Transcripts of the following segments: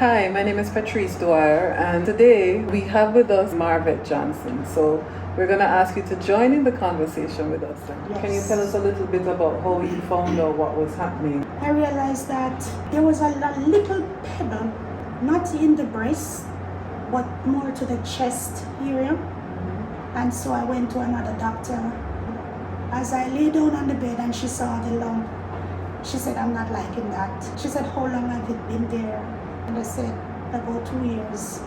Hi, my name is Patrice Dwyer, and today we have with us Marvette Johnson. So we're going to ask you to join in the conversation with us. Yes. Can you tell us a little bit about how you found out what was happening? I realized that there was a little pebble, not in the breast, but more to the chest area. And so I went to another doctor. As I lay down on the bed and she saw the lump, she said, "I'm not liking that." She said, "How long have it been there?" And I said, "About 2 years."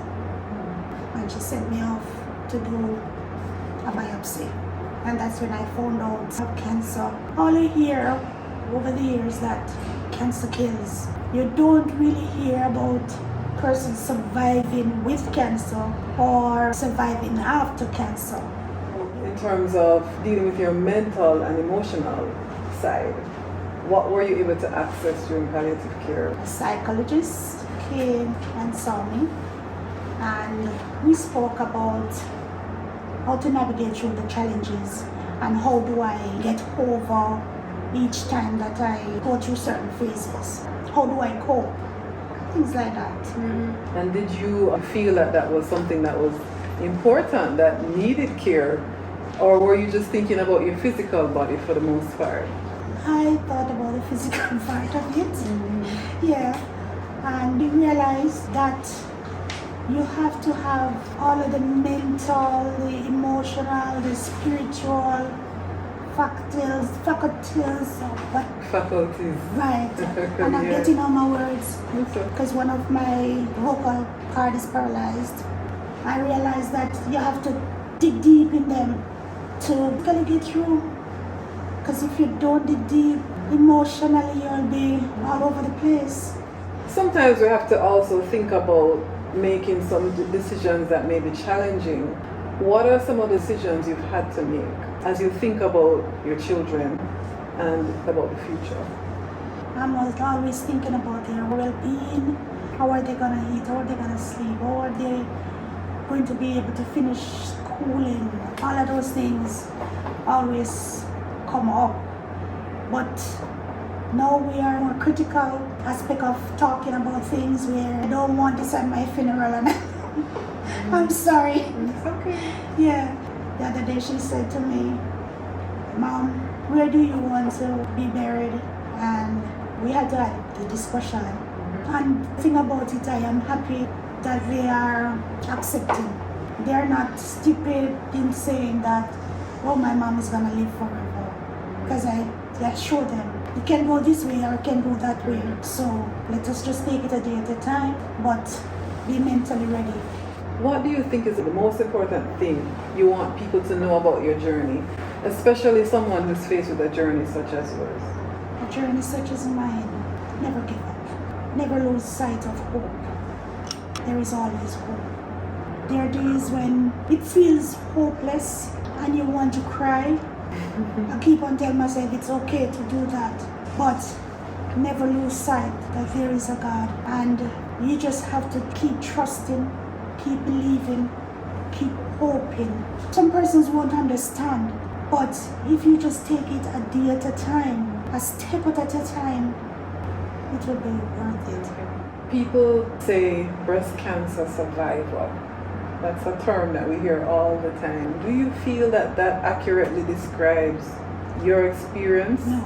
And she sent me off to do a biopsy. And that's when I found out of cancer. All I hear over the years that cancer kills. You don't really hear about persons surviving with cancer or surviving after cancer. In terms of dealing with your mental and emotional side, what were you able to access during palliative care? A psychologist came and saw me, and we spoke about how to navigate through the challenges and how do I get over each time that I go through certain phases. How do I cope? Things like that. And did you feel that that was something that was important, that needed care? Or were you just thinking about your physical body for the most part? I thought about the physical part of it. Yeah. And you realize that you have to have all of the mental, the emotional, the spiritual faculties, right. And I'm getting on my words because one of my vocal cord is paralyzed. I realized that you have to dig deep in them to really get through. Because if you don't dig deep, emotionally you'll be all over the place. Sometimes we have to also think about making some decisions that may be challenging. What are some of the decisions you've had to make as you think about your children and about the future? I'm always thinking about their well-being. How are they going to eat? How are they going to sleep? How are they going to be able to finish schooling? All of those things always come up. But now we are more critical aspect of talking about things where I don't want this at my funeral, and I'm sorry. It's okay. Yeah. The other day she said to me, "Mom, where do you want to be buried?" And we had to have the discussion. And the thing about it, I am happy that they are accepting. They are not stupid in saying that, "Oh, my mom is gonna live forever." Because I show them, it can go this way or it can go that way. So let us just take it a day at a time, but be mentally ready. What do you think is the most important thing you want people to know about your journey, especially someone who's faced with a journey such as yours? A journey such as mine, never give up. Never lose sight of hope. There is always hope. There are days when it feels hopeless and you want to cry. I keep on telling myself it's okay to do that, but never lose sight that there is a God, and you just have to keep trusting, keep believing, keep hoping. Some persons won't understand, but if you just take it a day at a time, a step at a time, it will be worth it. People say breast cancer survivor. That's a term that we hear all the time. Do you feel that that accurately describes your experience? No.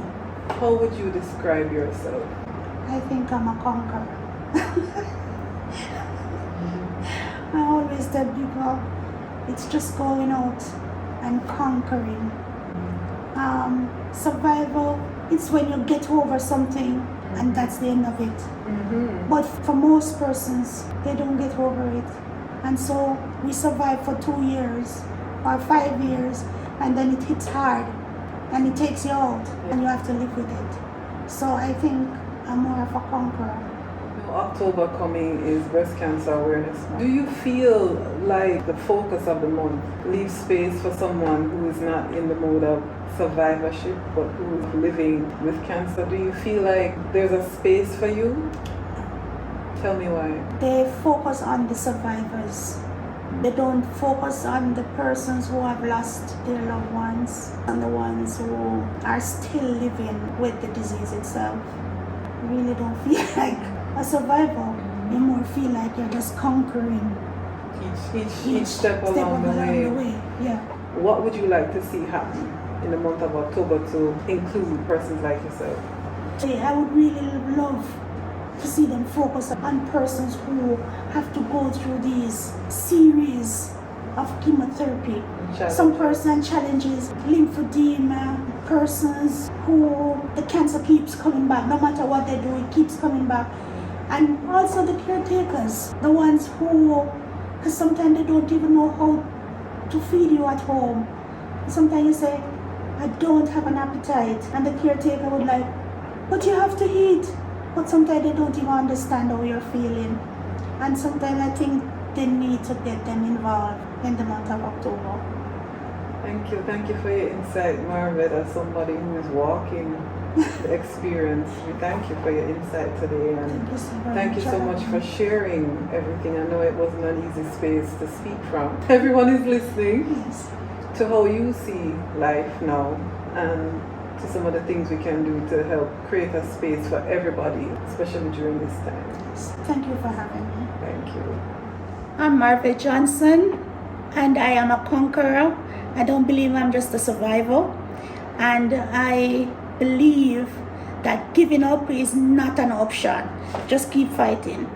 How would you describe yourself? I think I'm a conqueror. I always tell people it's just going out and conquering. Survival, it's when you get over something and that's the end of it. But for most persons, they don't get over it. And so we survive for 2 years or 5 years, and then it hits hard and it takes you out and you have to live with it. So I think I'm more of a conqueror. October coming is Breast Cancer Awareness Month. Do you feel like the focus of the month leaves space for someone who is not in the mode of survivorship but who is living with cancer? Do you feel like there's a space for you? Tell me why. They focus on the survivors. They don't focus on the persons who have lost their loved ones and the ones who are still living with the disease itself. I really don't feel like a survivor. you more feel like you're just conquering Each step along the way. Yeah. What would you like to see happen in the month of October to include persons like yourself? I would really love to see them focus on persons who have to go through these series of chemotherapy. Some person challenges lymphedema, persons who the cancer keeps coming back, no matter what they do, it keeps coming back. And also the caretakers, the ones who, because sometimes they don't even know how to feed you at home. Sometimes you say, I don't have an appetite, and the caretaker would like, but you have to eat. But sometimes they don't even understand how you're feeling. And sometimes I think they need to get them involved in the month of October. Thank you for your insight, Marvette, as somebody who is walking the experience. We thank you for your insight today, and thank you so much for sharing everything. I know it wasn't an easy space to speak from. Everyone is listening to how you see life now and to some of the things we can do to help create a space for everybody, especially during this time. Thank you for having me. Thank you. I'm Marvette Johnson, and I am a conqueror. I don't believe I'm just a survivor, and I believe that giving up is not an option. Just keep fighting.